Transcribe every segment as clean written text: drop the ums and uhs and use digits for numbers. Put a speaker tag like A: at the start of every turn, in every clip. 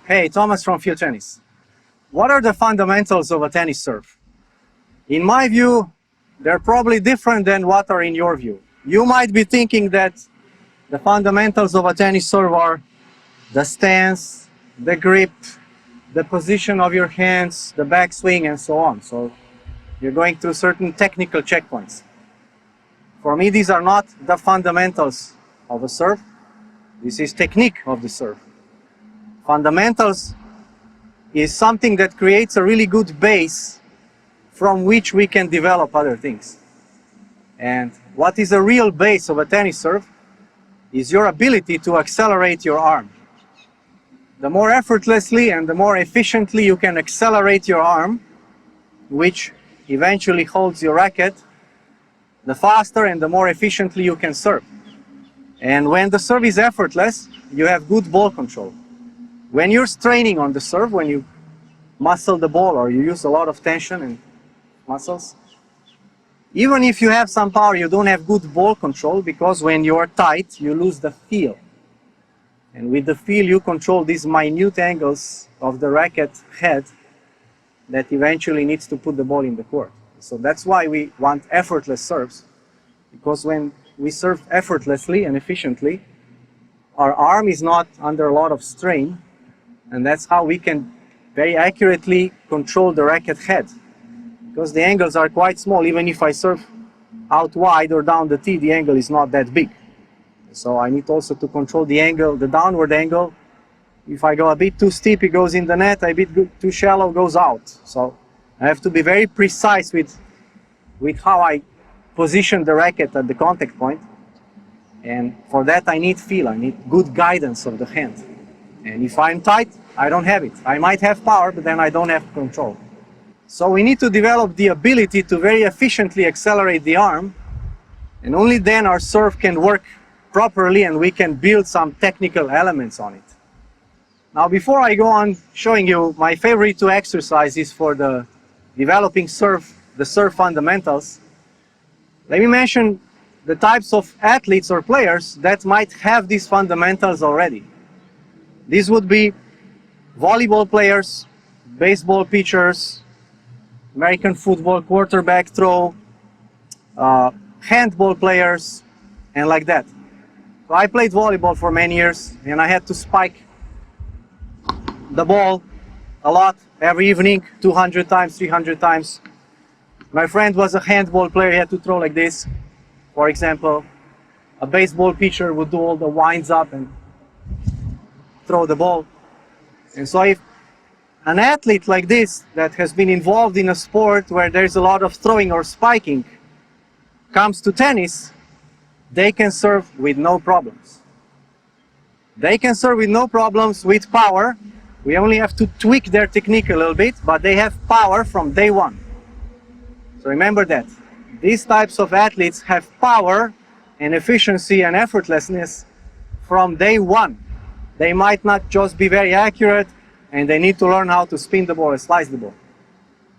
A: Hey, Thomas from Field Tennis. What are the fundamentals of a tennis serve? In my view, they're probably different than what are in your view. You might be thinking that the fundamentals of a tennis serve are the stance, the grip, the position of your hands, the backswing, and so on. So you're going through certain technical checkpoints. For me, these are not the fundamentals of a serve. This is technique of the serve. Fundamentals is something that creates a really good base from which we can develop other things. And what is a real base of a tennis serve is your ability to accelerate your arm. The more effortlessly and the more efficiently you can accelerate your arm, which eventually holds your racket, the faster and the more efficiently you can serve. And when the serve is effortless, you have good ball control. When you're straining on the serve, when you muscle the ball or you use a lot of tension and muscles, even if you have some power, you don't have good ball control, because when you're tight, you lose the feel. And with the feel, you control these minute angles of the racket head that eventually needs to put the ball in the court. So that's why we want effortless serves, because when we serve effortlessly and efficiently, our arm is not under a lot of strain, and that's how we can very accurately control the racket head, because the angles are quite small. Even if I serve out wide or down the tee, the angle is not that big. So I need also to control the angle, the downward angle. If I go a bit too steep, it goes in the net. A bit too shallow, goes out. So I have to be very precise with how I position the racket at the contact point. And for that, I need feel. I need good guidance of the hand. And if I'm tight, I don't have it. I might have power, but then I don't have control. So we need to develop the ability to very efficiently accelerate the arm, and only then our serve can work properly and we can build some technical elements on it. Now, before I go on showing you my favorite two exercises for the developing serve, the serve fundamentals, let me mention the types of athletes or players that might have these fundamentals already. These would be volleyball players, baseball pitchers, American football quarterback throw, handball players, and like that. So I played volleyball for many years, and I had to spike the ball a lot every evening, 200 times, 300 times. My friend was a handball player. He had to throw like this, for example. A baseball pitcher would do all the winds up and throw the ball. And so if an athlete like this that has been involved in a sport where there's a lot of throwing or spiking comes to tennis, they can serve with no problems. They can serve with no problems with power. We only have to tweak their technique a little bit, but they have power from day one. So remember that. These types of athletes have power and efficiency and effortlessness from day one. They might not just be very accurate, and they need to learn how to spin the ball and slice the ball.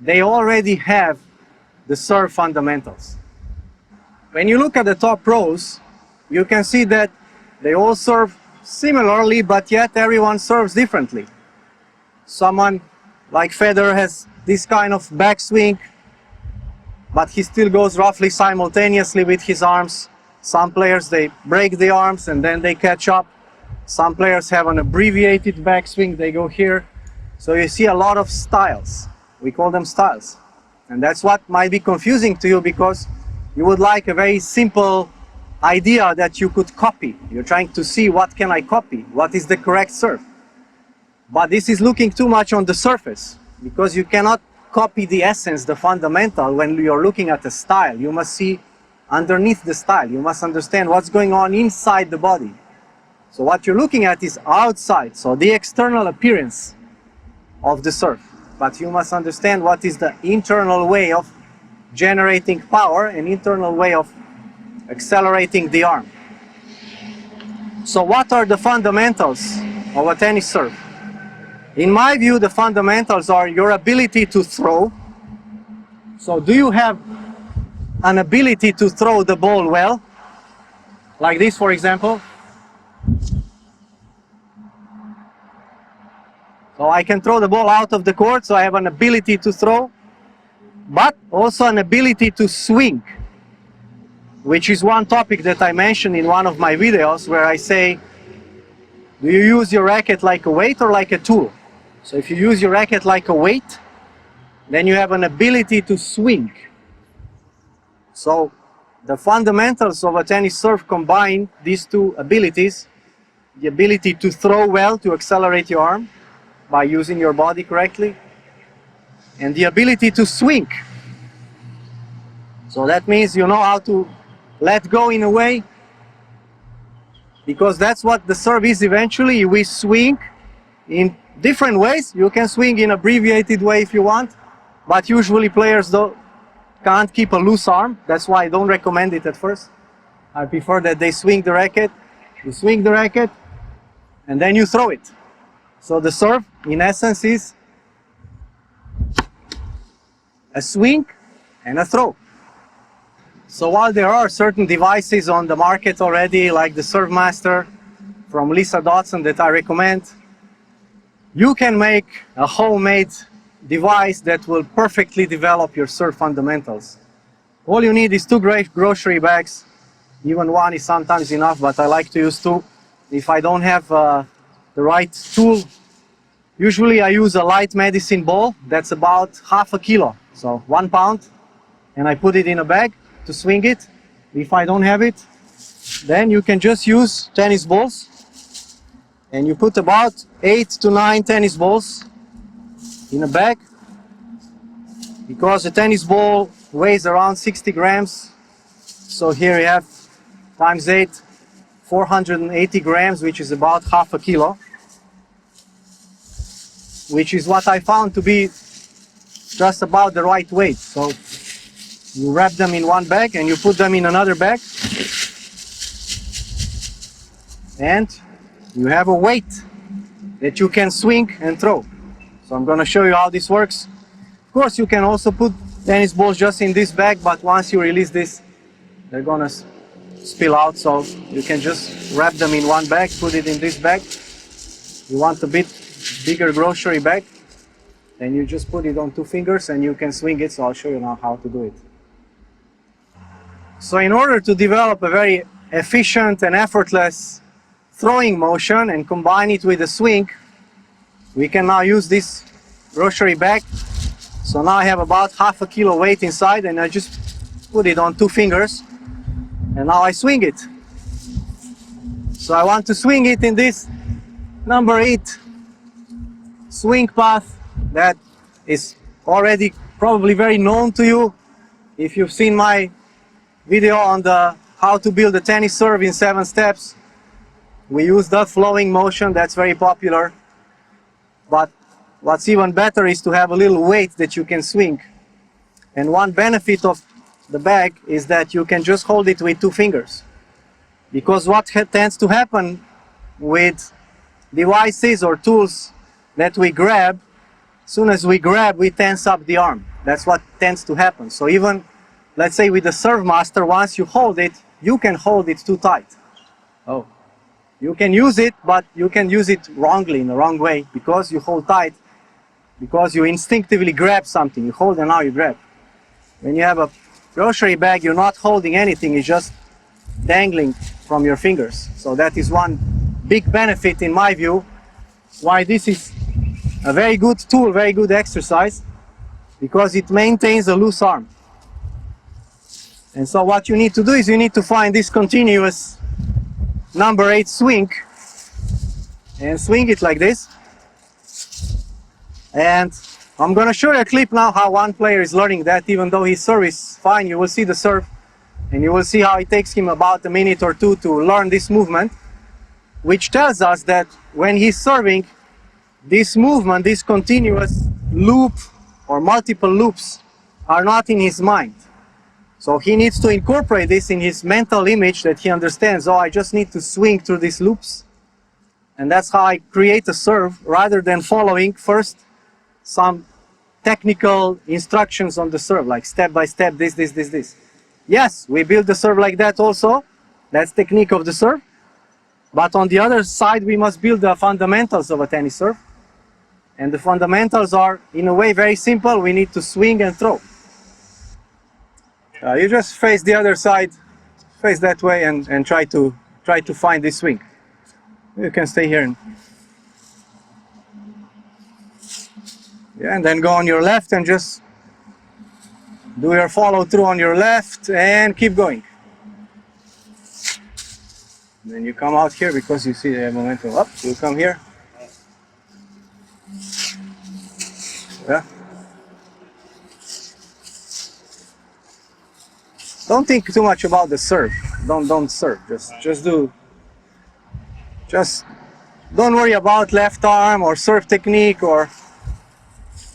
A: They already have the serve fundamentals. When you look at the top pros, you can see that they all serve similarly, but yet everyone serves differently. Someone like Federer has this kind of backswing, but he still goes roughly simultaneously with his arms. Some players, they break the arms and then they catch up. Some players have an abbreviated backswing, they go here. So you see a lot of styles. We call them styles. And that's what might be confusing to you, because you would like a very simple idea that you could copy. You're trying to see, what can I copy? What is the correct serve? But this is looking too much on the surface, because you cannot copy the essence, the fundamental, when you're looking at a style. You must see underneath the style. You must understand what's going on inside the body. So what you're looking at is outside, so the external appearance of the serve. But you must understand what is the internal way of generating power and internal way of accelerating the arm. So what are the fundamentals of a tennis serve? In my view, the fundamentals are your ability to throw. So do you have an ability to throw the ball well? Like this, for example. So I can throw the ball out of the court, so I have an ability to throw, but also an ability to swing, which is one topic that I mentioned in one of my videos where I say, do you use your racket like a weight or like a tool? So if you use your racket like a weight, then you have an ability to swing. So the fundamentals of a tennis serve combine these two abilities, the ability to throw well, to accelerate your arm by using your body correctly, and the ability to swing. So that means you know how to let go in a way, because that's what the serve is eventually. We swing in different ways. You can swing in an abbreviated way if you want, but usually players can't keep a loose arm. That's why I don't recommend it at first. I prefer that they swing the racket. You swing the racket, and then you throw it. So the serve, in essence, is a swing and a throw. So while there are certain devices on the market already, like the Serve Master from Lisa Dodson that I recommend, you can make a homemade device that will perfectly develop your serve fundamentals. All you need is 2 grocery bags. Even one is sometimes enough, but I like to use 2 if I don't have the right tool. Usually I use a light medicine ball that's about half a kilo, so 1 pound, and I put it in a bag to swing it. If I don't have it, then you can just use tennis balls, and you put about 8 to 9 tennis balls in a bag, because a tennis ball weighs around 60 grams. So here you have times 8, 480 grams, which is about half a kilo, which is what I found to be just about the right weight. So you wrap them in one bag and you put them in another bag, and you have a weight that you can swing and throw. So I'm going to show you how this works. Of course, you can also put tennis balls just in this bag, but once you release this, they're going to spill out. So you can just wrap them in one bag, put it in this bag. You want a bit bigger grocery bag, then you just put it on 2 fingers and you can swing it. So I'll show you now how to do it. So in order to develop a very efficient and effortless throwing motion and combine it with a swing, we can now use this grocery bag. So now I have about half a kilo weight inside, and I just put it on 2 fingers, and now I swing it. So I want to swing it in this number 8 swing path that is already probably very known to you. If you've seen my video on the how to build a tennis serve in 7 steps, we use that flowing motion. That's very popular. But what's even better is to have a little weight that you can swing. And one benefit of the bag is that you can just hold it with 2 fingers. Because what tends to happen with devices or tools that we grab, as soon as we grab, we tense up the arm. That's what tends to happen. So even, let's say with the Serve Master, once you hold it, you can hold it too tight. Oh. You can use it, but you can use it wrongly, in the wrong way, because you hold tight, because you instinctively grab something. You hold and now you grab. When you have a grocery bag, you're not holding anything, it's just dangling from your fingers. So that is one big benefit, in my view, why this is a very good tool, very good exercise, because it maintains a loose arm. And so what you need to do is you need to find this continuous number 8 swing, and swing it like this. And I'm going to show you a clip now how one player is learning that. Even though his serve is fine, you will see the serve, and you will see how it takes him about a minute or 2 to learn this movement, which tells us that when he's serving, this movement, this continuous loop or multiple loops, are not in his mind. So he needs to incorporate this in his mental image, that he understands, oh, I just need to swing through these loops. And that's how I create a serve, rather than following first some technical instructions on the serve, like step by step, this. Yes, we build the serve like that also. That's technique of the serve. But on the other side, we must build the fundamentals of a tennis serve. And the fundamentals are, in a way, very simple. We need to swing and throw. You just face the other side, face that way, and try to find this swing. You can stay here. And then go on your left and just do your follow through on your left and keep going. Then you come out here because you see the momentum up. You come here. Yeah. Don't think too much about the serve. Don't serve. Just don't worry about left arm or serve technique or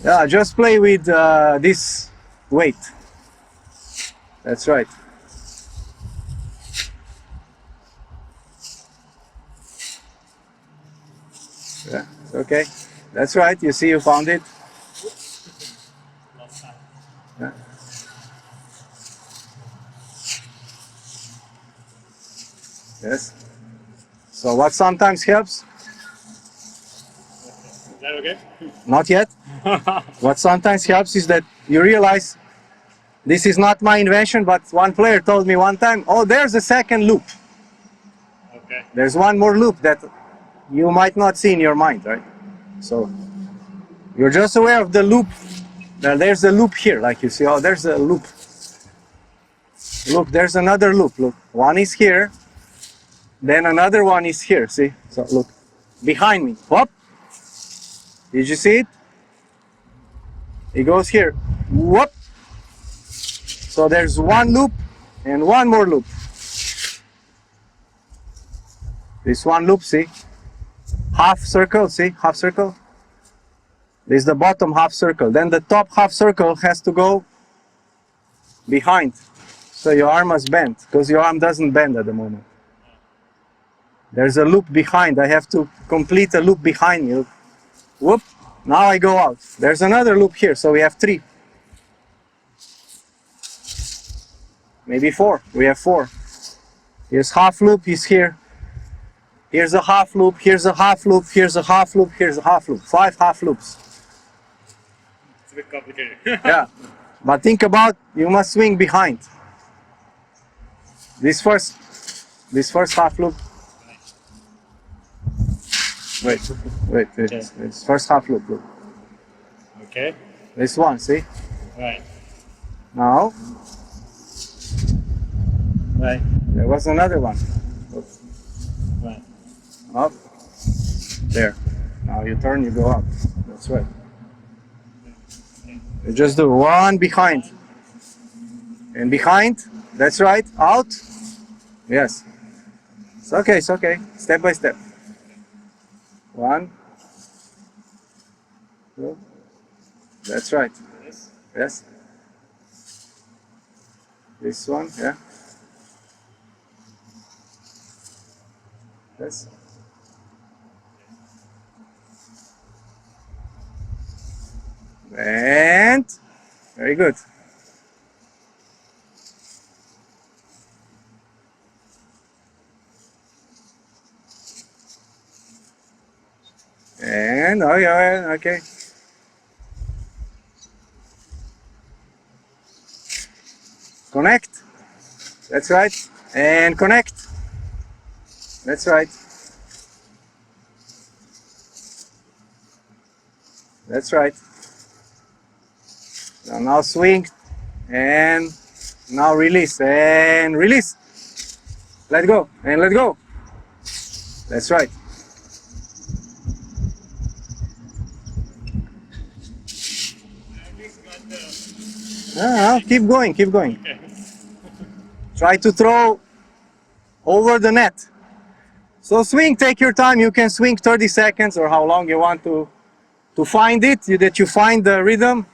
A: yeah. Just play with this weight. That's right. Yeah. Okay. That's right. You see, you found it. Yeah. Yes. So what sometimes helps?
B: Is that okay?
A: Not yet. What sometimes helps is that you realize this is not my invention, but one player told me one time, oh, there's a second loop.
B: Okay.
A: There's one more loop that you might not see in your mind, right? So you're just aware of the loop. There's a loop here, like you see, oh, there's a loop. Look, there's another loop. Look, one is here, then another one is here, see? So look, behind me, whoop. Did you see it? It goes here, whoop. So there's one loop and one more loop. This one loop, see? Half circle, see? Half circle. This is the bottom half circle. Then the top half circle has to go behind. So your arm must bend, because your arm doesn't bend at the moment. There's a loop behind. I have to complete a loop behind me. Whoop. Now I go out. There's another loop here, so we have 3. Maybe 4. We have 4. Here's half loop, he's here. Here's a half loop, here's a half loop, here's a half loop, here's a half loop. 5 half loops.
B: It's a bit complicated.
A: Yeah. But think about, you must swing behind. This first half loop. Wait. It's first half loop. Look.
B: Okay.
A: This one, see?
B: Right.
A: Now,
B: Right.
A: there was another one. Look.
B: Right.
A: Up. There. Now you turn, you go up. That's right. You just do one behind. And behind. That's right. Out. Yes. It's okay, it's okay. Step by step. 1, 2. That's right.
B: Yes.
A: Yes. This one, yeah. Yes. And very good. And oh yeah, okay. Connect. That's right. And connect. That's right. That's right. Now swing and now release and release. Let go and let go. That's right. Keep going, keep going.
B: Okay.
A: Try to throw over the net. So swing, take your time. You can swing 30 seconds or how long you want to find it, that you find the rhythm.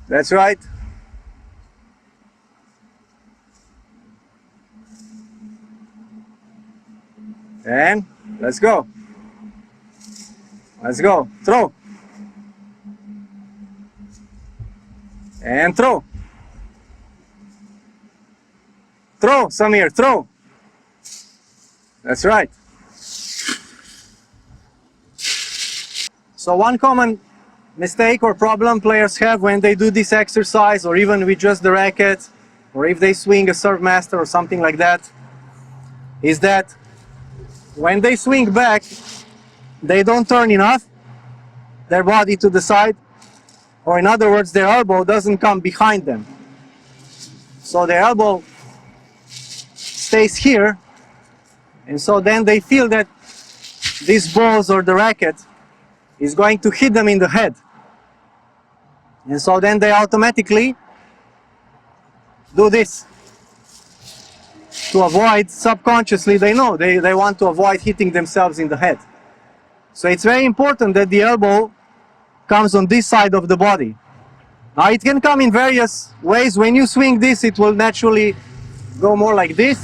A: That's right. And let's go. Let's go. Throw. And throw. Throw, Samir, throw. That's right. So one common mistake or problem players have when they do this exercise, or even with just the racket, or if they swing a serve master or something like that, is that when they swing back, they don't turn enough their body to the side, or in other words, their elbow doesn't come behind them. So their elbow stays here, and so then they feel that these balls or the racket is going to hit them in the head. And so then they automatically do this to avoid, subconsciously they know, they want to avoid hitting themselves in the head. So it's very important that the elbow comes on this side of the body. Now it can come in various ways. When you swing this, it will naturally go more like this.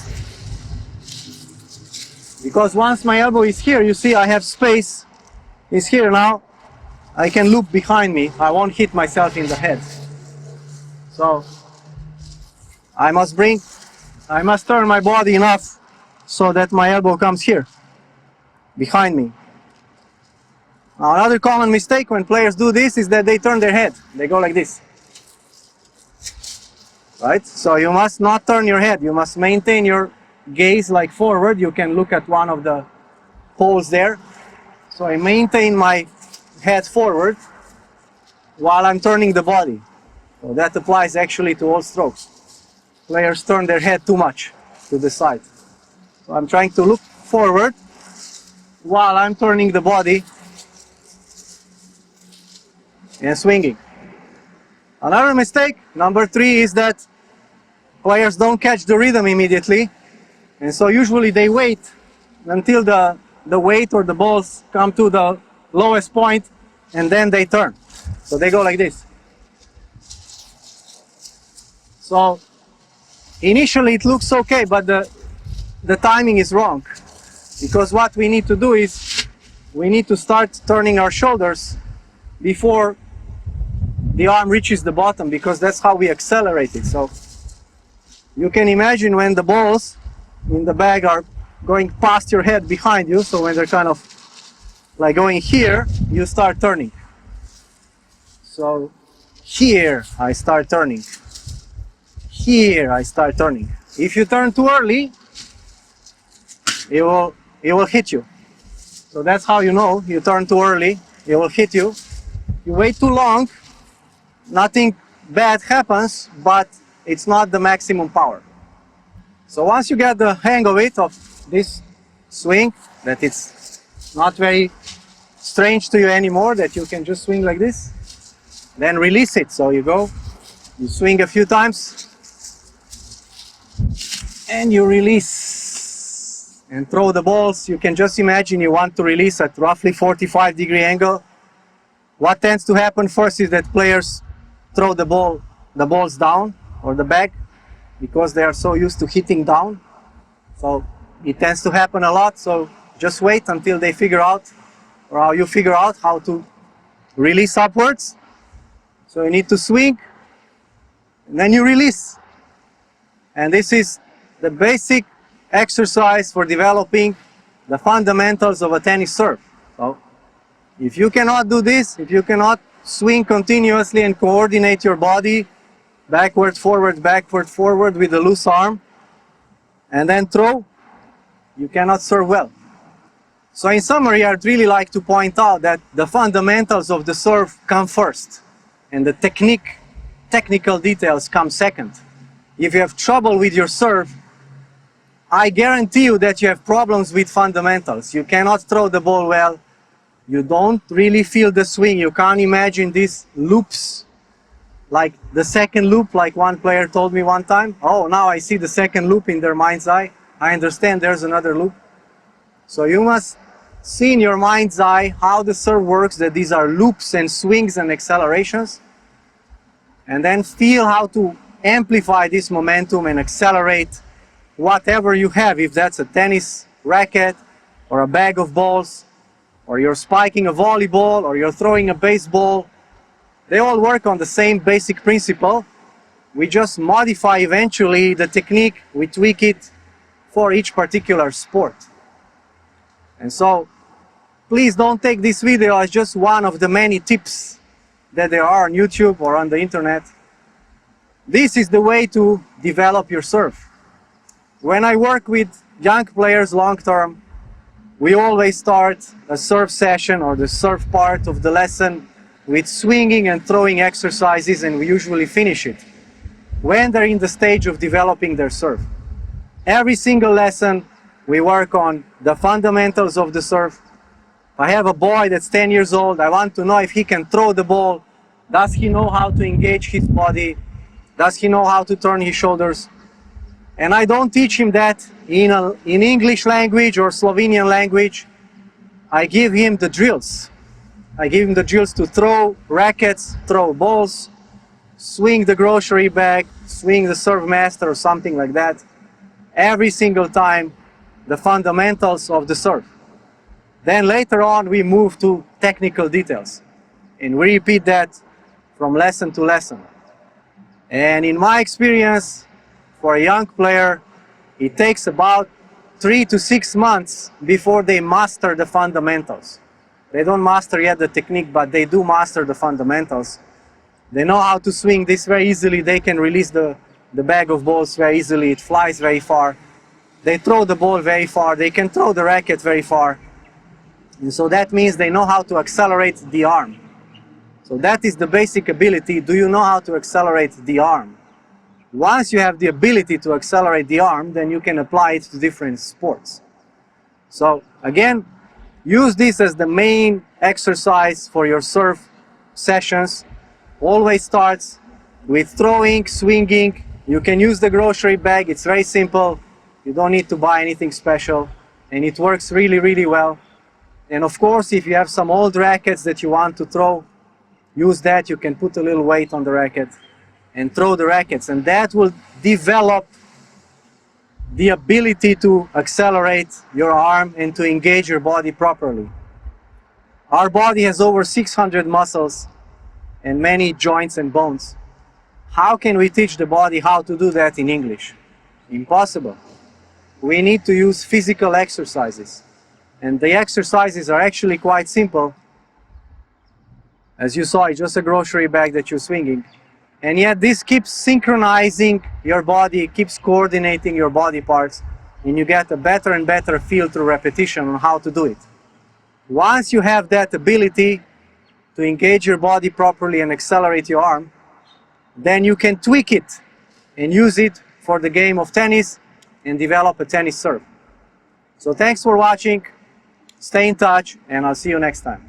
A: Because once my elbow is here, you see I have space, is here now. I can loop behind me. I won't hit myself in the head. So I must turn my body enough so that my elbow comes here, behind me. Now, another common mistake when players do this is that they turn their head. They go like this. Right? So you must not turn your head. You must maintain your gaze like forward. You can look at one of the holes there. So I maintain my head forward while I'm turning the body. So that applies actually to all strokes. Players turn their head too much to the side. So I'm trying to look forward while I'm turning the body and swinging. Another mistake, number 3, is that players don't catch the rhythm immediately. And so usually they wait until the weight or the balls come to the lowest point, and then they turn. So they go like this. So initially it looks okay, but the timing is wrong. Because what we need to do is we need to start turning our shoulders before the arm reaches the bottom, because that's how we accelerate it. So you can imagine when the balls in the bag are going past your head behind you, so when they're kind of like going here, you start turning. So here I start turning. Here I start turning. If you turn too early, it will hit you. So that's how you know you turn too early, it will hit you. You wait too long, nothing bad happens, but it's not the maximum power. So once you get the hang of it, of this swing, that it's not very strange to you anymore, that you can just swing like this, then release it. So you go, you swing a few times, and you release and throw the balls. You can just imagine you want to release at roughly 45-degree angle. What tends to happen first is that players throw the balls down, or the bag, because they are so used to hitting down. So it tends to happen a lot. So just wait until they figure out, or how you figure out how to release upwards. So you need to swing, and then you release. And this is the basic exercise for developing the fundamentals of a tennis serve. So if you cannot do this, if you cannot swing continuously and coordinate your body backward, forward with a loose arm, and then throw, you cannot serve well. So in summary, I'd really like to point out that the fundamentals of the serve come first, and the technical details come second. If you have trouble with your serve, I guarantee you that you have problems with fundamentals. You cannot throw the ball well. You don't really feel the swing. You can't imagine these loops, like the second loop, like one player told me one time. Oh, now I see the second loop in their mind's eye. I understand there's another loop. So you must see in your mind's eye how the serve works, that these are loops and swings and accelerations, and then feel how to amplify this momentum and accelerate whatever you have, if that's a tennis racket or a bag of balls, or you're spiking a volleyball, or you're throwing a baseball. They all work on the same basic principle. We just modify eventually the technique, we tweak it for each particular sport. And so please don't take this video as just one of the many tips that there are on YouTube or on the internet. This is the way to develop your serve. When I work with young players long term, we always start a serve session or the serve part of the lesson with swinging and throwing exercises, and we usually finish it when they're in the stage of developing their serve. Every single lesson, we work on the fundamentals of the serve. If I have a boy that's 10 years old, I want to know if he can throw the ball. Does he know how to engage his body? Does he know how to turn his shoulders? And I don't teach him that in English language or Slovenian language. I give him the drills. I give him the drills to throw rackets, throw balls, swing the grocery bag, swing the serve master or something like that. Every single time, the fundamentals of the serve. Then later on, we move to technical details. And we repeat that from lesson to lesson. And in my experience, for a young player, it takes about 3 to 6 months before they master the fundamentals. They don't master yet the technique, but they do master the fundamentals. They know how to swing this very easily. They can release the bag of balls very easily. It flies very far. They throw the ball very far. They can throw the racket very far. And so that means they know how to accelerate the arm. So that is the basic ability. Do you know how to accelerate the arm? Once you have the ability to accelerate the arm, then you can apply it to different sports. So again, use this as the main exercise for your serve sessions. Always starts with throwing, swinging. You can use the grocery bag. It's very simple. You don't need to buy anything special. And it works really, really well. And of course, if you have some old rackets that you want to throw, use that. You can put a little weight on the racket and throw the rackets. And that will develop the ability to accelerate your arm and to engage your body properly. Our body has over 600 muscles and many joints and bones. How can we teach the body how to do that in English? Impossible. We need to use physical exercises. And the exercises are actually quite simple. As you saw, it's just a grocery bag that you're swinging. And yet this keeps synchronizing your body, keeps coordinating your body parts, and you get a better and better feel through repetition on how to do it. Once you have that ability to engage your body properly and accelerate your arm, then you can tweak it and use it for the game of tennis and develop a tennis serve. So thanks for watching. Stay in touch, and I'll see you next time.